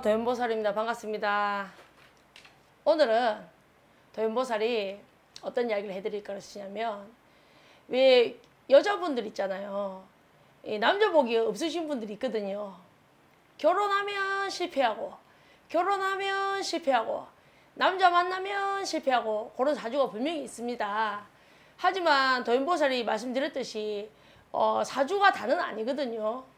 도연보살입니다. 반갑습니다. 오늘은 도연보살이 어떤 이야기를 해드릴 것이냐면, 왜 여자분들 있잖아요. 남자복이 없으신 분들이 있거든요. 결혼하면 실패하고, 결혼하면 실패하고, 남자 만나면 실패하고, 그런 사주가 분명히 있습니다. 하지만 도연보살이 말씀드렸듯이 사주가 다는 아니거든요.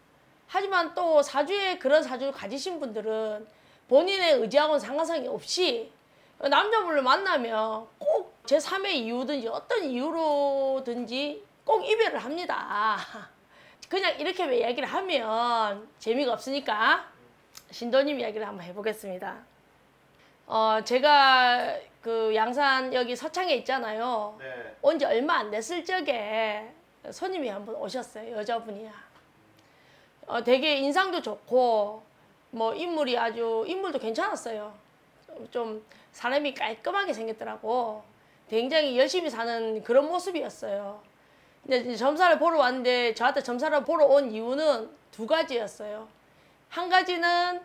하지만 또 사주에 그런 사주를 가지신 분들은 본인의 의지하고는 상관성이 없이 남자분을 만나면 꼭 제3의 이유든지 어떤 이유로든지 꼭 이별을 합니다. 그냥 이렇게 왜 이야기를 하면 재미가 없으니까 신도님 이야기를 한번 해보겠습니다. 제가 그 양산 여기 서창에 있잖아요. 네. 온 지 얼마 안 됐을 적에 손님이 한번 오셨어요. 여자분이야. 되게 인상도 좋고 뭐 인물도 괜찮았어요. 좀 사람이 깔끔하게 생겼더라고. 굉장히 열심히 사는 그런 모습이었어요. 근데 점사를 보러 왔는데 저한테 점사를 보러 온 이유는 두 가지였어요. 한 가지는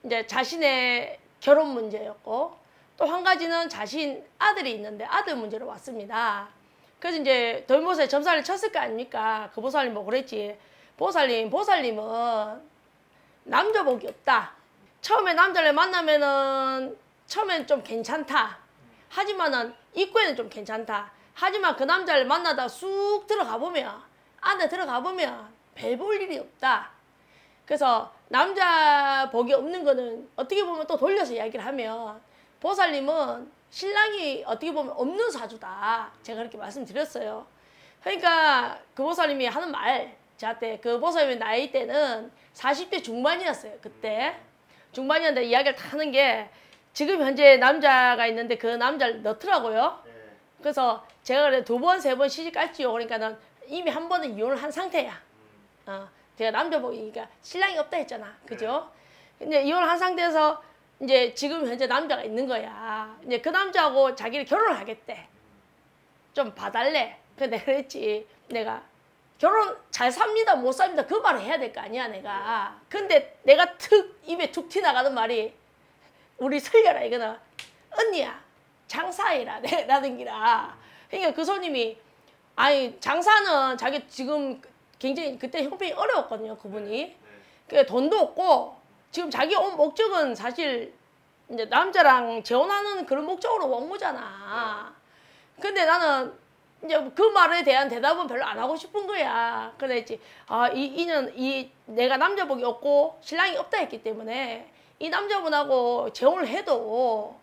이제 자신의 결혼 문제였고, 또 한 가지는 자신 아들이 있는데 아들 문제로 왔습니다. 그래서 이제 도연보살이 점사를 쳤을 거 아닙니까? 그 보살님 뭐 그랬지. 보살님은 남자복이 없다. 처음에 남자를 만나면은 처음엔 좀 괜찮다. 하지만은 입구에는 좀 괜찮다. 하지만 그 남자를 만나다 쑥 들어가 보면, 안에 들어가 보면 별 볼 일이 없다. 그래서 남자복이 없는 거는 어떻게 보면 또 돌려서 이야기를 하면, 보살님은 신랑이 어떻게 보면 없는 사주다. 제가 그렇게 말씀드렸어요. 그러니까 그 보살님이 하는 말, 저한테 그 보살님의 나이 때는 40대 중반이었어요. 그때 중반이었는데 이야기를 다 하는 게, 지금 현재 남자가 있는데 그 남자를 넣더라고요. 네. 그래서 제가 그래 2번, 3번 시집 갈지요. 그러니까는 이미 한 번은 이혼을 한 상태야. 제가 남자복이니까 신랑이 없다 했잖아. 그죠? 근데 이혼을 한 상태에서 이제 지금 현재 남자가 있는 거야. 이제 그 남자하고 자기를 결혼을 하겠대. 좀 봐달래. 근데 내가 그랬지. 내가 결혼 잘 삽니다, 못 삽니다, 그 말을 해야 될 거 아니야, 내가. 근데 내가 입에 툭 튀나가는 말이, 우리 설려라, 이거는. 언니야, 장사해라, 라든기라. 그러니까 그 손님이, 아니, 장사는 자기 지금 굉장히 그때 형편이 어려웠거든요, 그분이. 그 돈도 없고, 지금 자기 온 목적은 사실 이제 남자랑 재혼하는 그런 목적으로 온 거잖아. 근데 나는 이제 그 말에 대한 대답은 별로 안 하고 싶은 거야. 그랬지. 내가 남자복이 없고 신랑이 없다 했기 때문에 이 남자분하고 재혼을 해도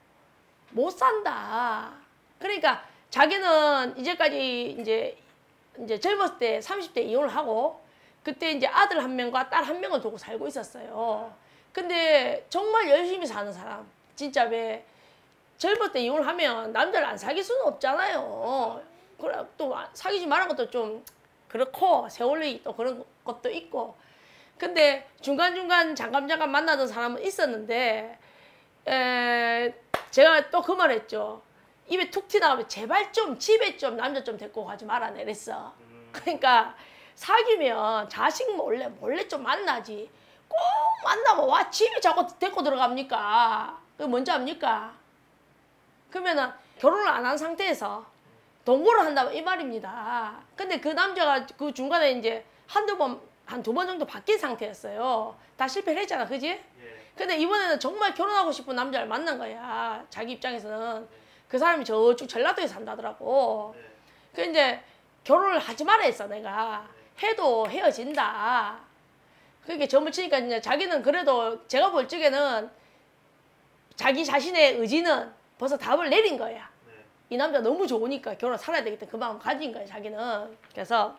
못 산다. 그러니까 자기는 이제까지 이제 젊었을 때 30대 이혼을 하고, 그때 이제 아들 1명과 딸 1명을 두고 살고 있었어요. 근데 정말 열심히 사는 사람, 진짜 왜 젊을 때 이혼을 하면 남자를 안 사귈 수는 없잖아요. 그래, 또 사귀지 말한 것도 좀 그렇고, 세월이 또 그런 것도 있고. 근데 중간중간 잠깐 만나던 사람은 있었는데, 제가 또 그 말 했죠. 입에 툭 튀나가면 제발 좀 집에 좀 남자 좀 데리고 가지 마라, 이랬어. 그러니까 사귀면 자식 몰래 좀 만나지. 꼭 만나면 와 집에 자꾸 데리고 들어갑니까? 그게 뭔지 압니까? 그러면은 결혼을 안 한 상태에서 동거를 한다면 이 말입니다. 근데 그 남자가 그 중간에 이제 한 두 번 정도 바뀐 상태였어요. 다 실패를 했잖아, 그지? 예. 근데 이번에는 정말 결혼하고 싶은 남자를 만난 거야. 자기 입장에서는. 그 사람이 저쪽 전라도에 산다더라고. 네. 그 이제 결혼을 하지 말아 했어, 내가. 해도 헤어진다. 그게 점을 치니까 이제 자기는 그래도 제가 볼 적에는 자기 자신의 의지는 벌써 답을 내린 거야. 네. 이 남자 너무 좋으니까 결혼 살아야 되겠다, 그 마음 가진 거야, 자기는. 그래서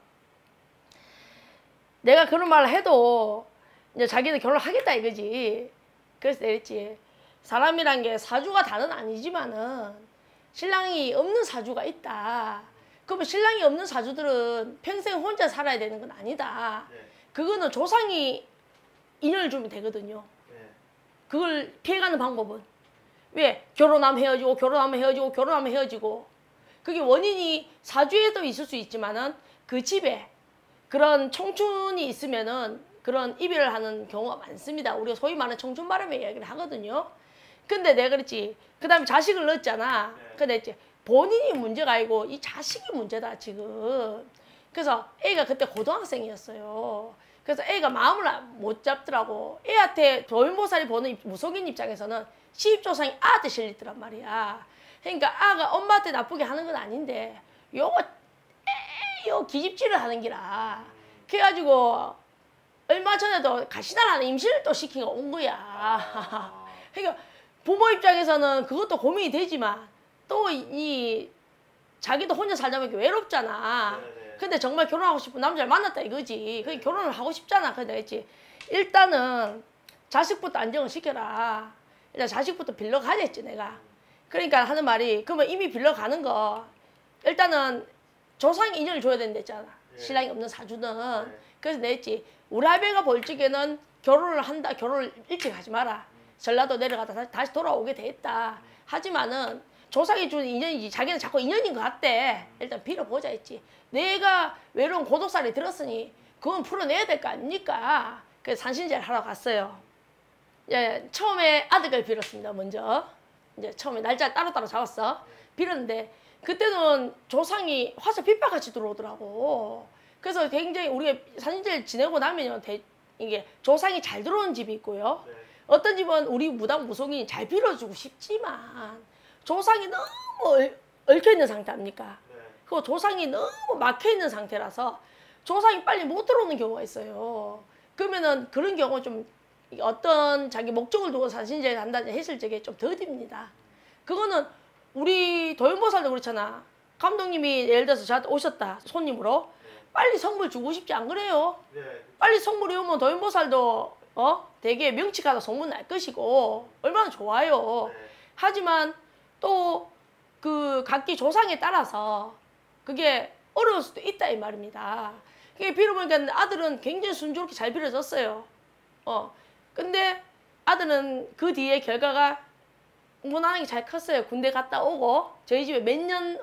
내가 그런 말을 해도 이제 자기는 결혼을 하겠다 이거지. 그래서 내랬지. 사람이란 게 사주가 다는 아니지만은 신랑이 없는 사주가 있다. 그러면 신랑이 없는 사주들은 평생 혼자 살아야 되는 건 아니다. 네. 그거는 조상이 인연을 주면 되거든요. 네. 그걸 피해가는 방법은, 왜 결혼하면 헤어지고, 결혼하면 헤어지고, 결혼하면 헤어지고. 그게 원인이 사주에도 있을 수 있지만은 그 집에 그런 청춘이 있으면은 그런 이별을 하는 경우가 많습니다. 우리가 소위 말하는 청춘바람의 이야기를 하거든요. 근데 내가 그랬지. 그 다음에 자식을 낳았잖아. 근데 이제 본인이 문제가 아니고 이 자식이 문제다 지금. 그래서 애가 그때 고등학생이었어요. 그래서 애가 마음을 못 잡더라고. 애한테 조연보살이 보는 무속인 입장에서는 시집조상이 아한테 실리더란 말이야. 그러니까 아가 엄마한테 나쁘게 하는 건 아닌데 요거 기집질을 하는 기라. 그래가지고 얼마 전에도 가시나라는 임신을 또 시키고 온 거야. 그러니까 부모 입장에서는 그것도 고민이 되지만 또 이 자기도 혼자 살다 보니까 외롭잖아. 근데 정말 결혼하고 싶은 남자를 만났다 이거지. 그게 결혼을 하고 싶잖아. 그래서 내가 했지. 일단은 자식부터 안정을 시켜라. 일단 자식부터 빌려 가겠지 내가. 그러니까 하는 말이 그러면 이미 빌려 가는 거 일단은 조상이 인연을 줘야 된다 했잖아. 신랑이 없는 사주는. 그래서 내가 했지. 우리 할배가 볼 적에는 결혼을 한다. 결혼을 일찍 하지 마라. 전라도 내려가다 다시 돌아오게 돼 있다. 하지만은 조상이 준 인연이지. 자기는 자꾸 인연인 것 같대. 일단 빌어보자 했지. 내가 외로운 고독살이 들었으니 그건 풀어내야 될 거 아닙니까? 그래서 산신제를 하러 갔어요. 예, 처음에 아들을 빌었습니다. 먼저. 이제 처음에 날짜 따로따로 잡았어. 빌었는데 그때는 조상이 화살 빗발같이 들어오더라고. 그래서 굉장히 우리가 산신제를 지내고 나면 이게 조상이 잘 들어오는 집이 있고요. 어떤 집은 우리 무당 무속인이 잘 빌어주고 싶지만 조상이 너무 얽혀있는 상태 아닙니까? 그리고 조상이 너무 막혀있는 상태라서 조상이 빨리 못 들어오는 경우가 있어요. 그러면은 그런 경우 좀 어떤 자기 목적을 두고 산신제를 한다 했을 적에 좀 더딥니다. 그거는 우리 도연보살도 그렇잖아. 감독님이 예를 들어서 저한테 오셨다 손님으로 빨리 선물 주고 싶지 안 그래요? 빨리 선물이 오면 도연보살도 되게 명칭하다 소문 날 것이고 얼마나 좋아요. 하지만 또 그 각기 조상에 따라서 그게 어려울 수도 있다 이 말입니다. 그게 빌어보니까 아들은 굉장히 순조롭게 잘 빌어졌어요. 근데 아들은 그 뒤에 결과가 무난하게 잘 컸어요. 군대 갔다 오고 저희 집에 몇 년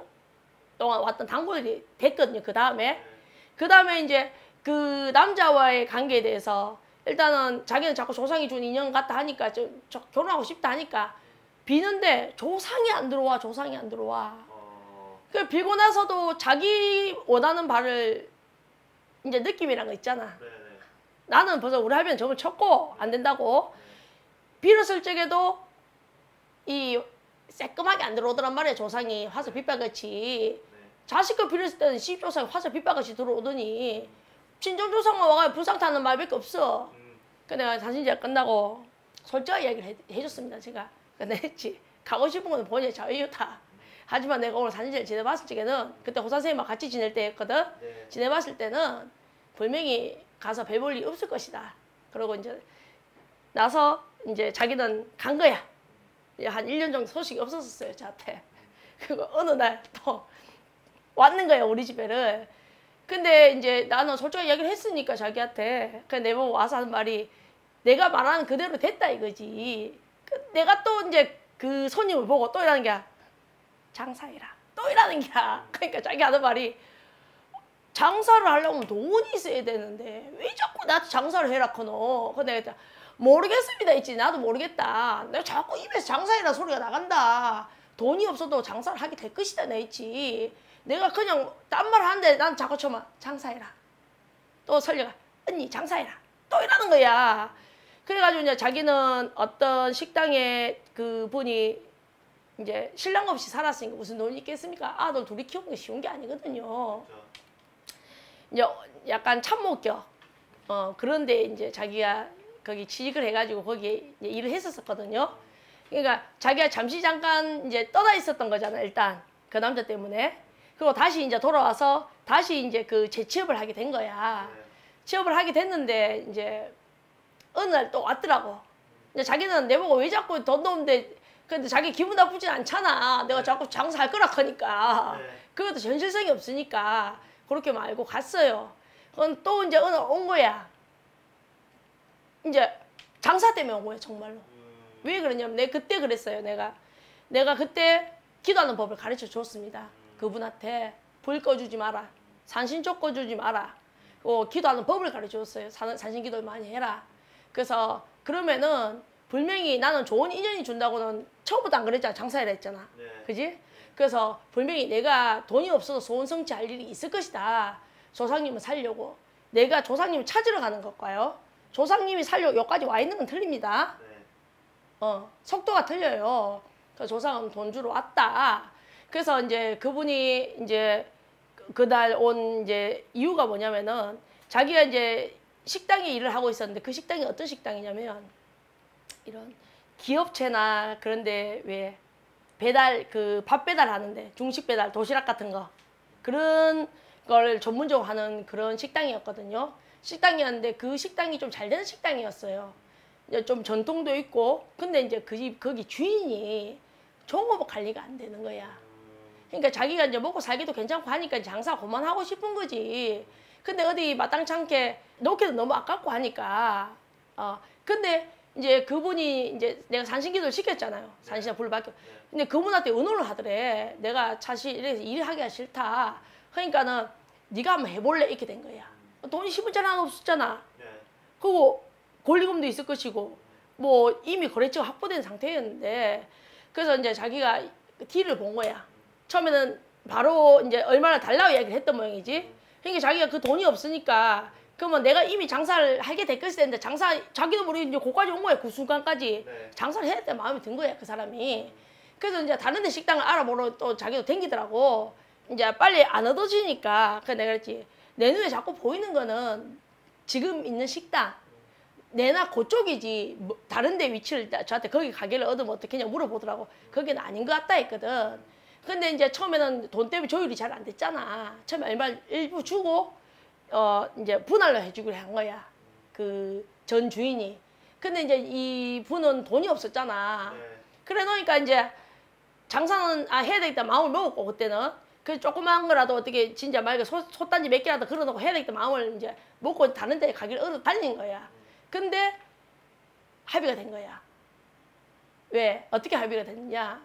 동안 왔던 단골이 됐거든요. 그 다음에 이제 그 남자와의 관계에 대해서 일단은 자기는 자꾸 조상이 준 인연 같다 하니까 좀 결혼하고 싶다 하니까 비는데 조상이 안 들어와. 그 빌고 나서도 자기 원하는 바를 이제 느낌이란 거 있잖아. 나는 벌써 우리 할배는 점을 쳤고 안 된다고 빌었을 적에도 이 새까맣게 안 들어오더란 말이야. 조상이 화살 빗발같이. 자식을 빌었을 때는 시집조상이 화살 빗발같이 들어오더니 친정조상만 와가지고 불상타는 말밖에 없어. 그 내가 산신제가 끝나고 솔직하게 이야기를 해줬습니다. 제가. 근데 했지. 가고 싶은 건 본인의 자유다. 하지만 내가 오늘 산신제를 지내봤을 적에는 그때 호사선생님과 같이 지낼 때였거든. 지내봤을 때는 분명히 가서 별 일이 없을 것이다. 그러고 이제 나서 이제 자기는 간 거야. 한 1년 정도 소식이 없었어요. 저한테. 그리고 어느 날 또 왔는 거야. 우리 집에를. 근데 이제 나는 솔직하게 이야기를 했으니까 자기한테. 그래 내보고 와서 하는 말이 내가 말하는 그대로 됐다 이거지. 내가 또 이제 그 손님을 보고 또 이러는 게 장사해라. 또 이러는 게야. 그러니까 자기 하는 말이 장사를 하려면 돈이 있어야 되는데 왜 자꾸 나한테 장사를 해라 커노. 근데 내가 모르겠습니다 했지. 나도 모르겠다. 내가 자꾸 입에서 장사해라 소리가 나간다. 돈이 없어도 장사를 하게 될 것이다 내 했지. 내가 그냥 딴 말 하는데 난 자꾸 쳐만 장사해라. 또 설녀가 언니 장사해라. 또 이러는 거야. 그래가지고 이제 자기는 어떤 식당에 그 분이 이제 신랑 없이 살았으니까 무슨 돈이 있겠습니까? 아들 둘이 키우는 게 쉬운 게 아니거든요. 이제 약간 참모격. 그런데 이제 자기가 거기 취직을 해가지고 거기에 이제 일을 했었거든요. 그러니까 자기가 잠시 잠깐 이제 떠나 있었던 거잖아, 일단. 그 남자 때문에. 그리고 다시 이제 돌아와서 다시 이제 그 재취업을 하게 된 거야. 취업을 하게 됐는데 이제 어느 날 또 왔더라고. 이제 자기는 내보고 왜 자꾸 돈도 없는데 근데 자기 기분 나쁘진 않잖아. 내가 자꾸 장사할 거라 하니까. 그것도 현실성이 없으니까 그렇게 말고 갔어요. 그건 또 이제 어느 날 온 거야. 이제 장사 때문에 온 거야, 정말로. 왜 그러냐면 내가 그때 그랬어요. 내가 그때 기도하는 법을 가르쳐 줬습니다. 그분한테 불 꺼주지 마라. 산신조 꺼주지 마라. 기도하는 법을 가르쳐줬어요. 산신기도를 많이 해라. 그래서 그러면은 분명히 나는 좋은 인연이 준다고는 처음부터 안 그랬잖아. 장사를 했잖아. 네. 그지? 그래서 분명히 내가 돈이 없어서 소원 성취할 일이 있을 것이다. 조상님을 살려고. 내가 조상님을 찾으러 가는 것과요. 조상님이 살려고 여기까지 와 있는 건 틀립니다. 네. 속도가 틀려요. 그 조상은 돈 주러 왔다. 그래서 이제 그분이 이제 그날 온 이제 이유가 뭐냐면은 자기가 이제 식당에 일을 하고 있었는데 그 식당이 어떤 식당이냐면 이런 기업체나 그런데 왜 배달 그 밥 배달하는데 중식 배달 도시락 같은 거 그런 걸 전문적으로 하는 그런 식당이었거든요. 식당이었는데 그 식당이 좀 잘 되는 식당이었어요. 이제 좀 전통도 있고 근데 이제 거기 주인이 종업 관리가 안 되는 거야. 그러니까 자기가 이제 먹고 살기도 괜찮고 하니까 장사 그만하고 싶은 거지. 근데 어디 마땅치 않게 놓기도 너무 아깝고 하니까 근데 이제 그분이 이제 내가 산신기도를 시켰잖아요. 산신에 불을 받고. 근데 그분한테 의논을 하더래. 내가 사실 이래서 일하기가 싫다. 그러니까는 네가 한번 해볼래 이렇게 된 거야. 돈이 10원짜리 하나 없었잖아. 그리고 권리금도 있을 것이고 뭐 이미 거래처가 확보된 상태였는데 그래서 이제 자기가 딜을 본 거야. 처음에는 바로 이제 얼마나 달라고 이야기를 했던 모양이지. 그러니까 자기가 그 돈이 없으니까 그러면 내가 이미 장사를 하게 될 것이 됐는데 자기도 모르게 이제 거기까지 온 거야. 그 순간까지. 네. 장사를 해야 될 마음이 든 거야. 그 사람이. 그래서 이제 다른 데 식당을 알아보러 또 자기도 댕기더라고. 이제 빨리 안 얻어지니까. 그래서 내가 그랬지. 내 눈에 자꾸 보이는 거는 지금 있는 식당. 내나 그쪽이지 뭐 다른 데 위치를 저한테 거기 가게를 얻으면 어떻게냐 물어보더라고. 거기는 아닌 것 같다 했거든. 근데 이제 처음에는 돈 때문에 조율이 잘 안 됐잖아. 처음에 얼마 일부 주고 이제 분할로 해주기로 한 거야. 그 전 주인이. 근데 이제 이 분은 돈이 없었잖아. 네. 그래 놓으니까 이제 장사는 해야 되겠다 마음을 먹었고 그때는. 그 조그만 거라도 어떻게 진짜 만약에 솥단지 몇 개라도 걸어놓고 해야 되겠다 마음을 이제 먹고 다른 데 가기를 얻어 다니는 거야. 근데 합의가 된 거야. 왜? 어떻게 합의가 됐느냐?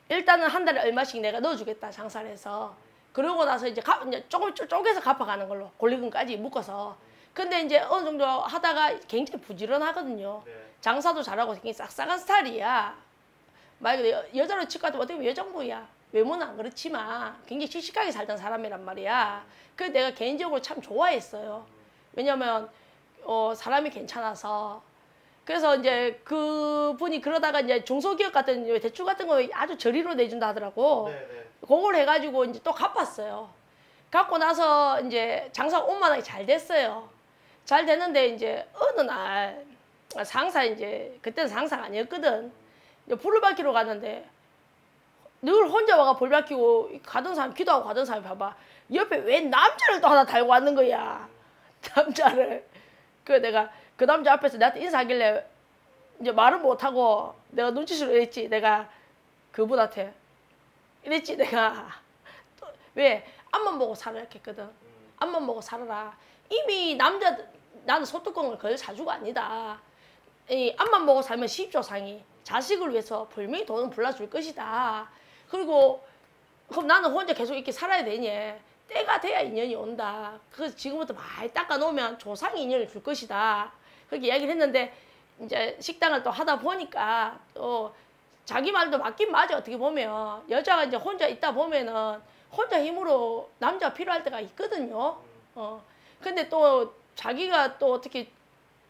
일단은 한 달에 얼마씩 내가 넣어주겠다 장사를 해서. 그러고 나서 이제 조금 쪼개서 갚아가는 걸로 권리금까지 묶어서. 근데 이제 어느 정도 하다가 굉장히 부지런하거든요. 네. 장사도 잘하고 굉장히 싹싹한 스타일이야. 만약에 여자로 치고 하면 어떻게 보면 여장부야. 외모는 안 그렇지만 굉장히 씩씩하게 살던 사람이란 말이야. 그래서 내가 개인적으로 참 좋아했어요. 왜냐면 사람이 괜찮아서. 그래서 이제 그분이 그러다가 이제 중소기업 같은 대출 같은 거 아주 저리로 내준다 하더라고. 네, 네. 그걸 해가지고 이제 또 갚았어요. 갚고 나서 이제 장사가 원만하게 잘 됐어요. 잘 됐는데 이제 어느 날 상사 이제 그때는 상사가 아니었거든. 이제 불을 밝히러 갔는데 늘 혼자 와가 불 밝히고 가던 사람 기도하고 가던 사람이 봐봐. 옆에 왜 남자를 또 하나 달고 왔는 거야. 남자를. 그래 내가 그 남자 앞에서 나한테 인사하길래 이제 말을 못하고 내가 눈치를 이랬지. 내가 그분한테 이랬지. 내가 왜 앞만 보고 살아라 했거든. 앞만 보고 살아라. 이미 나는 소뚜껑을 걸 사주가 아니다. 이 앞만 보고 살면 시집조상이 자식을 위해서 분명히 돈은 불러줄 것이다. 그리고 그럼 나는 혼자 계속 이렇게 살아야 되니? 때가 돼야 인연이 온다. 그래서 지금부터 많이 닦아놓으면 조상이 인연을 줄 것이다. 그렇게 이야기를 했는데 이제 식당을 또 하다 보니까 또 자기 말도 맞긴 맞아. 어떻게 보면 여자가 이제 혼자 있다 보면은 혼자 힘으로 남자가 필요할 때가 있거든요. 근데 또 자기가 또 어떻게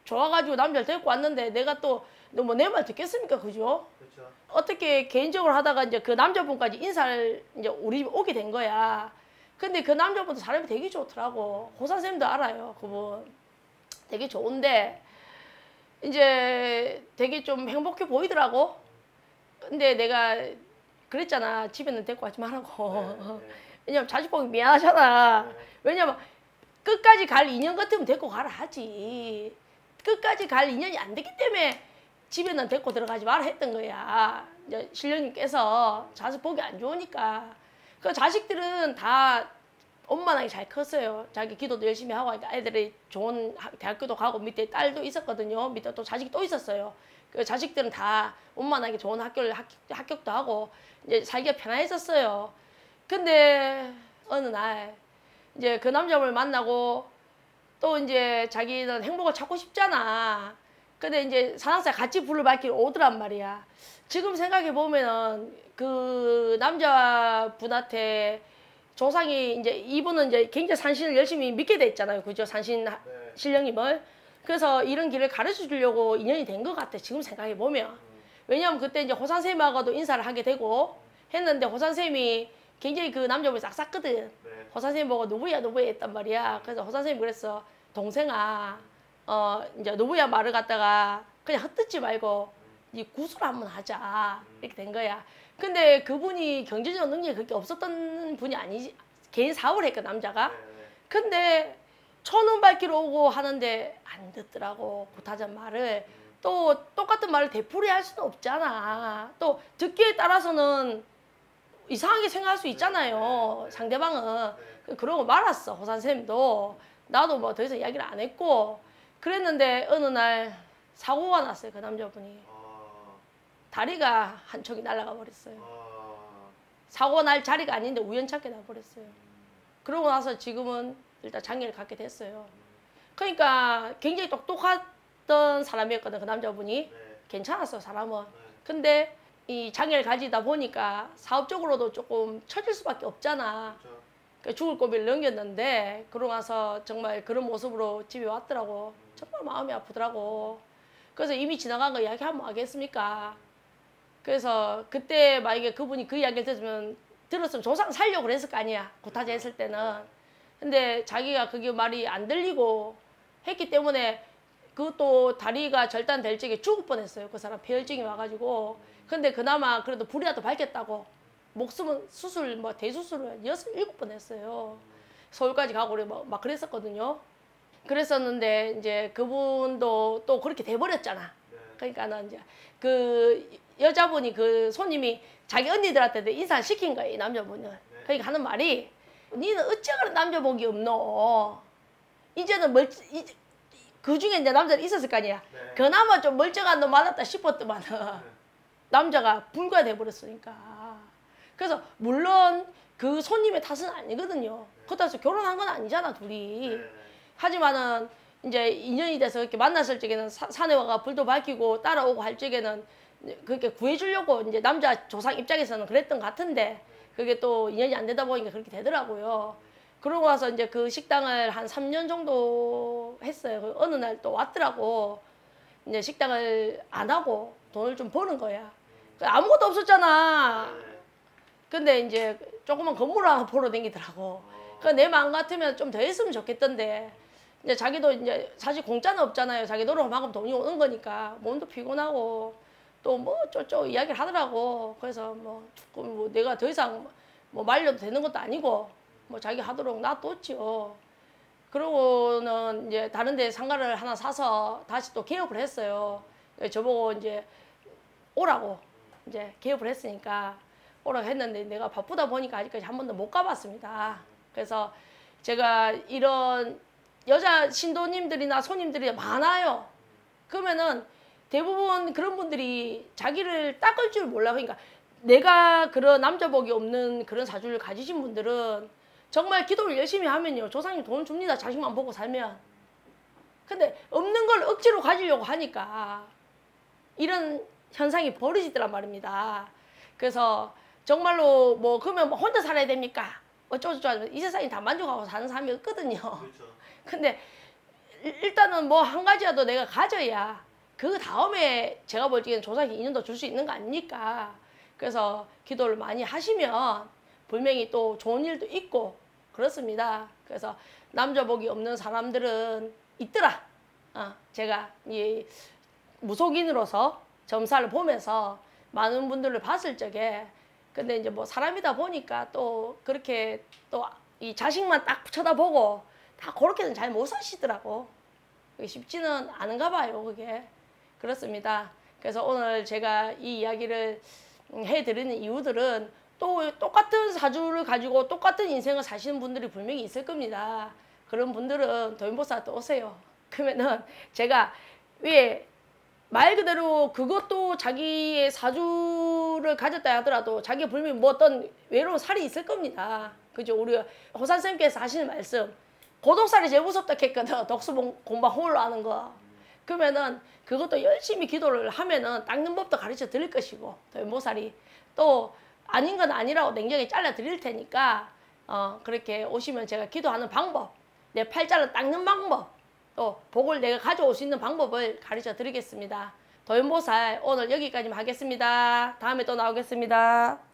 좋아가지고 남자를 데리고 왔는데 내가 또 뭐 내 말 듣겠습니까? 그죠? 그렇죠. 어떻게 개인적으로 하다가 이제 그 남자분까지 인사를 이제 우리 집 오게 된 거야. 근데 그 남자분도 사람이 되게 좋더라고. 호산 선생님도 알아요. 그분 되게 좋은데 이제 되게 좀 행복해 보이더라고. 근데 내가 그랬잖아. 집에는 데리고 가지 말라고. 네. 왜냐면 자식 보기 미안하잖아. 네. 왜냐면 끝까지 갈 인연 같으면 데리고 가라 하지. 끝까지 갈 인연이 안 되기 때문에 집에는 데리고 들어가지 마라 했던 거야. 이제 신령님께서 자식 보기 안 좋으니까. 그 자식들은 다 원만하게 잘 컸어요. 자기 기도도 열심히 하고 애들이 좋은 대학교도 가고 밑에 딸도 있었거든요. 밑에 또 자식이 또 있었어요. 그 자식들은 다 원만하게 좋은 학교를 합격도 하고 이제 살기가 편안했었어요. 근데 어느 날 이제 그 남자분을 만나고 또 이제 자기는 행복을 찾고 싶잖아. 근데 이제 사랑사 같이 불을 밝히러 오더란 말이야. 지금 생각해 보면은 그 남자분한테 조상이 이제 이분은 이제 굉장히 산신을 열심히 믿게 돼 있잖아요. 그죠? 산신 네. 신령님을. 그래서 이런 길을 가르쳐 주려고 인연이 된 것 같아. 지금 생각해 보면. 왜냐면 그때 이제 호산쌤하고도 인사를 하게 되고 했는데 호산쌤이 굉장히 그 남자분이 싹싹거든. 네. 호산쌤 보고 누구야 했단 말이야. 그래서 호산쌤이 그랬어. 동생아, 이제 누구야 말을 갖다가 그냥 헛듣지 말고 이 구슬 한번 하자. 이렇게 된 거야. 근데 그분이 경제적 능력이 그렇게 없었던 분이 아니지. 개인 사업을 했거든, 남자가. 네. 근데 천원 밝기로 오고 하는데 안 듣더라고. 구타자 말을. 또 똑같은 말을 되풀이할 수는 없잖아. 또 듣기에 따라서는 이상하게 생각할 수 있잖아요. 상대방은. 그러고 말았어. 호산쌤도. 나도 뭐 더 이상 이야기를 안 했고. 그랬는데 어느 날 사고가 났어요. 그 남자분이. 다리가 한 척이 날아가 버렸어요. 사고 날 자리가 아닌데 우연찮게 나버렸어요. 그러고 나서 지금은 일단 장애를 갖게 됐어요. 그러니까 굉장히 똑똑했던 사람이었거든, 그 남자분이. 괜찮았어, 사람은. 근데 이 장애를 가지다 보니까 사업적으로도 조금 처질 수밖에 없잖아. 그러니까 죽을 고비를 넘겼는데 그러고 나서 정말 그런 모습으로 집에 왔더라고. 정말 마음이 아프더라고. 그래서 이미 지나간 거 이야기하면 뭐 하겠습니까? 그래서 그때 만약에 그분이 그 이야기를 들었으면 조상 살려고 그랬을 거 아니야. 구타제 했을 때는. 근데 자기가 그게 말이 안 들리고 했기 때문에 그것도 다리가 절단될 적에 죽을 뻔했어요. 그 사람 폐혈증이 와가지고. 근데 그나마 그래도 불이라도 밝혔다고. 목숨은 수술, 뭐 대수술을 6, 7번 했어요. 서울까지 가고 막 그랬었거든요. 그랬었는데 이제 그분도 또 그렇게 돼버렸잖아. 그러니까는 이제 그 여자분이 그 손님이 자기 언니들한테 인사를 시킨 거예요, 이 남자분은. 그러니까 하는 말이 니는 어째 그런 남자 복이 없노? 이제는 그 중에 이제 남자들이 있었을 거 아니야. 그나마 좀 멀쩡한 놈 만났다 싶었더만 남자가 불가 돼버렸으니까. 그래서 물론 그 손님의 탓은 아니거든요. 그렇다고 해서 결혼한 건 아니잖아, 둘이. 하지만은 이제 인연이 돼서 이렇게 만났을 적에는 산에 와가 불도 밝히고 따라오고 할 적에는 그렇게 구해주려고 이제 남자 조상 입장에서는 그랬던 것 같은데 그게 또 인연이 안 되다 보니까 그렇게 되더라고요. 그러고 와서 이제 그 식당을 한 3년 정도 했어요. 어느 날 또 왔더라고. 이제 식당을 안 하고 돈을 좀 버는 거야. 아무것도 없었잖아. 근데 이제 조그만 건물 하나 보러 다니더라고. 내 마음 같으면 좀 더 했으면 좋겠던데. 이제 자기도 이제 사실 공짜는 없잖아요. 자기 노력만큼 돈이 오는 거니까 몸도 피곤하고 또 뭐 쪼쪼 이야기를 하더라고. 그래서 뭐 내가 더 이상 뭐 말려도 되는 것도 아니고 뭐 자기 하도록 놔뒀지요. 그러고는 이제 다른 데 상가를 하나 사서 다시 또 개업을 했어요. 저보고 이제 오라고 이제 개업을 했으니까 오라고 했는데 내가 바쁘다 보니까 아직까지 한 번도 못 가봤습니다. 그래서 제가 이런 여자 신도님들이나 손님들이 많아요. 그러면은 대부분 그런 분들이 자기를 닦을 줄 몰라. 그러니까 내가 그런 남자복이 없는 그런 사주를 가지신 분들은 정말 기도를 열심히 하면요. 조상님 돈 줍니다. 자식만 보고 살면. 근데 없는 걸 억지로 가지려고 하니까 이런 현상이 벌어지더란 말입니다. 그래서 정말로 뭐 그러면 뭐 혼자 살아야 됩니까? 어쩌고저쩌고 이 세상에 다 만족하고 사는 사람이 없거든요. 그렇죠. 근데 일단은 뭐 한 가지라도 내가 가져야 그 다음에 제가 볼 적에는 조상이 인연도 줄 수 있는 거 아닙니까? 그래서 기도를 많이 하시면 분명히 또 좋은 일도 있고 그렇습니다. 그래서 남자복이 없는 사람들은 있더라. 제가 이 무속인으로서 점사를 보면서 많은 분들을 봤을 적에 근데 이제 뭐 사람이다 보니까 또 그렇게 또 이 자식만 딱 쳐다보고 다 그렇게는 잘 못 사시더라고. 그게 쉽지는 않은가 봐요, 그게. 그렇습니다. 그래서 오늘 제가 이 이야기를 해드리는 이유들은 또 똑같은 사주를 가지고 똑같은 인생을 사시는 분들이 분명히 있을 겁니다. 그런 분들은 도인보살한테 오세요. 그러면은 제가 위에 말 그대로 그것도 자기의 사주를 가졌다 하더라도 자기가 분명히 뭐 어떤 외로운 살이 있을 겁니다. 그죠? 우리 호산쌤께서 하시는 말씀 고독살이 제일 무섭다 했거든. 독수 공방 홀로 하는 거. 그러면은 그것도 열심히 기도를 하면은 닦는 법도 가르쳐 드릴 것이고, 도연보살이 또 아닌 건 아니라고 냉정히 잘라 드릴 테니까 그렇게 오시면 제가 기도하는 방법, 내 팔자를 닦는 방법, 또 복을 내가 가져올 수 있는 방법을 가르쳐 드리겠습니다. 도연보살 오늘 여기까지만 하겠습니다. 다음에 또 나오겠습니다.